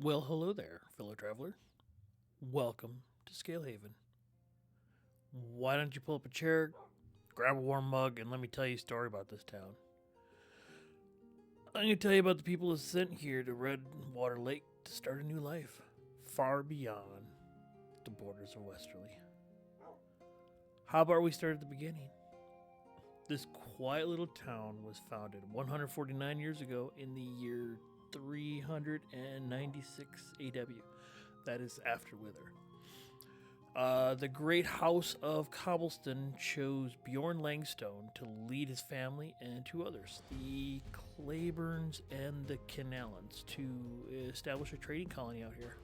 Well, hello there, fellow traveler. Welcome to Scalehaven. Why don't you pull up a chair, grab a warm mug, and let me tell you a story about this town? I'm going to tell you about the people who sent here to Redwater Lake to start a new life, far beyond the borders of Westerly. How about we start at the beginning? This quiet little town was founded 149 years ago in the year 396 AW. That is after Wither. The great house of Cobblestone chose Bjorn Langstone to lead his family and two others, the Claibornes and the Canalans, to establish a trading colony out here.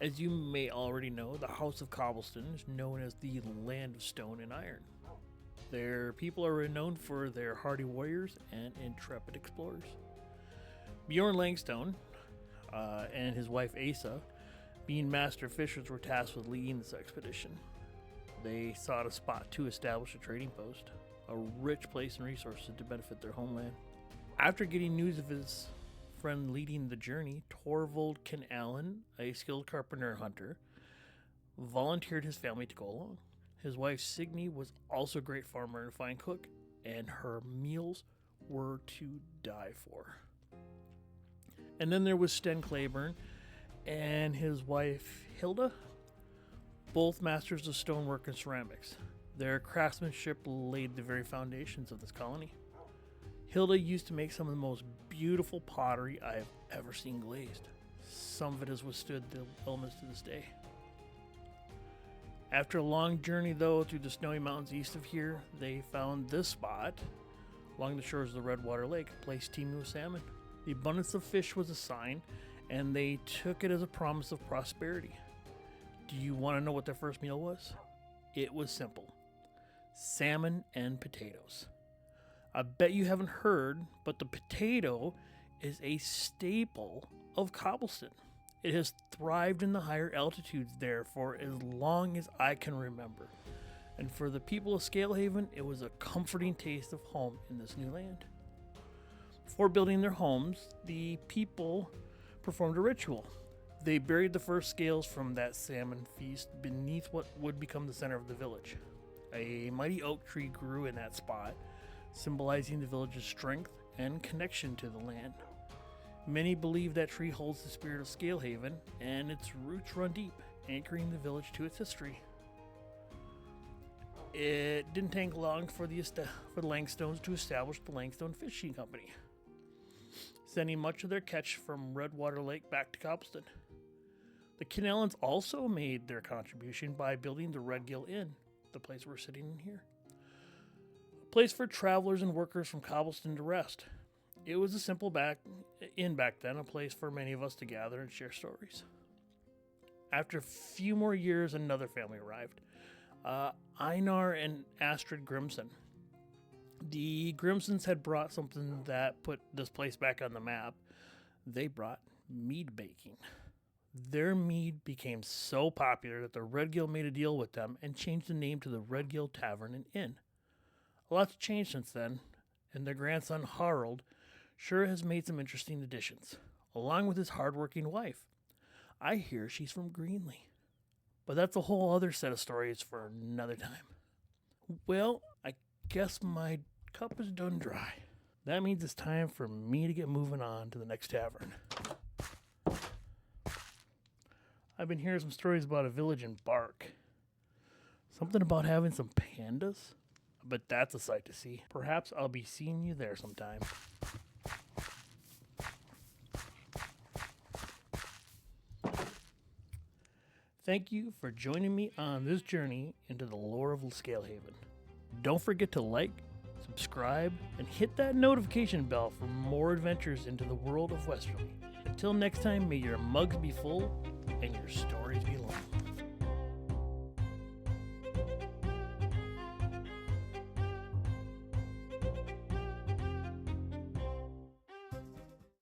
As you may already know, the House of Cobblestone is known as the Land of Stone and Iron. Their people are renowned for their hardy warriors and intrepid explorers. Bjorn Langstone and his wife Asa, being master fishers, were tasked with leading this expedition. They sought a spot to establish a trading post, a rich place and resources to benefit their homeland. After getting news of his friend leading the journey, Torvald Canalan, a skilled carpenter and hunter, volunteered his family to go along. His wife Signe was also a great farmer and fine cook, and her meals were to die for. And then there was Sten Claiborne and his wife Hilda, both masters of stonework and ceramics. Their craftsmanship laid the very foundations of this colony. Hilda used to make some of the most beautiful pottery I've ever seen glazed. Some of it has withstood the elements to this day. After a long journey, though, through the snowy mountains east of here, they found this spot along the shores of the Redwater Lake, a place teeming with salmon. The abundance of fish was a sign, and they took it as a promise of prosperity. Do you want to know what their first meal was? It was simple: salmon and potatoes. I bet you haven't heard, but the potato is a staple of Cobblestone. It has thrived in the higher altitudes there for as long as I can remember. And for the people of Scalehaven, it was a comforting taste of home in this new land. Before building their homes, the people performed a ritual. They buried the first scales from that salmon feast beneath what would become the center of the village. A mighty oak tree grew in that spot, symbolizing the village's strength and connection to the land. Many believe that tree holds the spirit of Scalehaven, and its roots run deep, anchoring the village to its history. It didn't take long for the Langstones to establish the Langstone Fishing Company, sending much of their catch from Redwater Lake back to Cobblestone. The Canalans also made their contribution by building the Red Gill Inn, the place we're sitting in here. A place for travelers and workers from Cobblestone to rest. It was a simple inn back then, a place for many of us to gather and share stories. After a few more years, another family arrived. Einar and Astrid Grimson. The Grimsons had brought something that put this place back on the map. They brought mead baking. Their mead became so popular that the Red Gill made a deal with them and changed the name to the Red Gill Tavern and Inn. A lot's changed since then, and their grandson Harold sure has made some interesting additions, along with his hardworking wife. I hear she's from Greenlee. But that's a whole other set of stories for another time. Well, I guess my cup is done dry. That means it's time for me to get moving on to the next tavern. I've been hearing some stories about a village in Bark. Something about having some pandas? But that's a sight to see. Perhaps I'll be seeing you there sometime. Thank you for joining me on this journey into the lore of Scalehaven. Don't forget to like, subscribe, and hit that notification bell for more adventures into the world of Westerly. Until next time, may your mugs be full and your stories be long.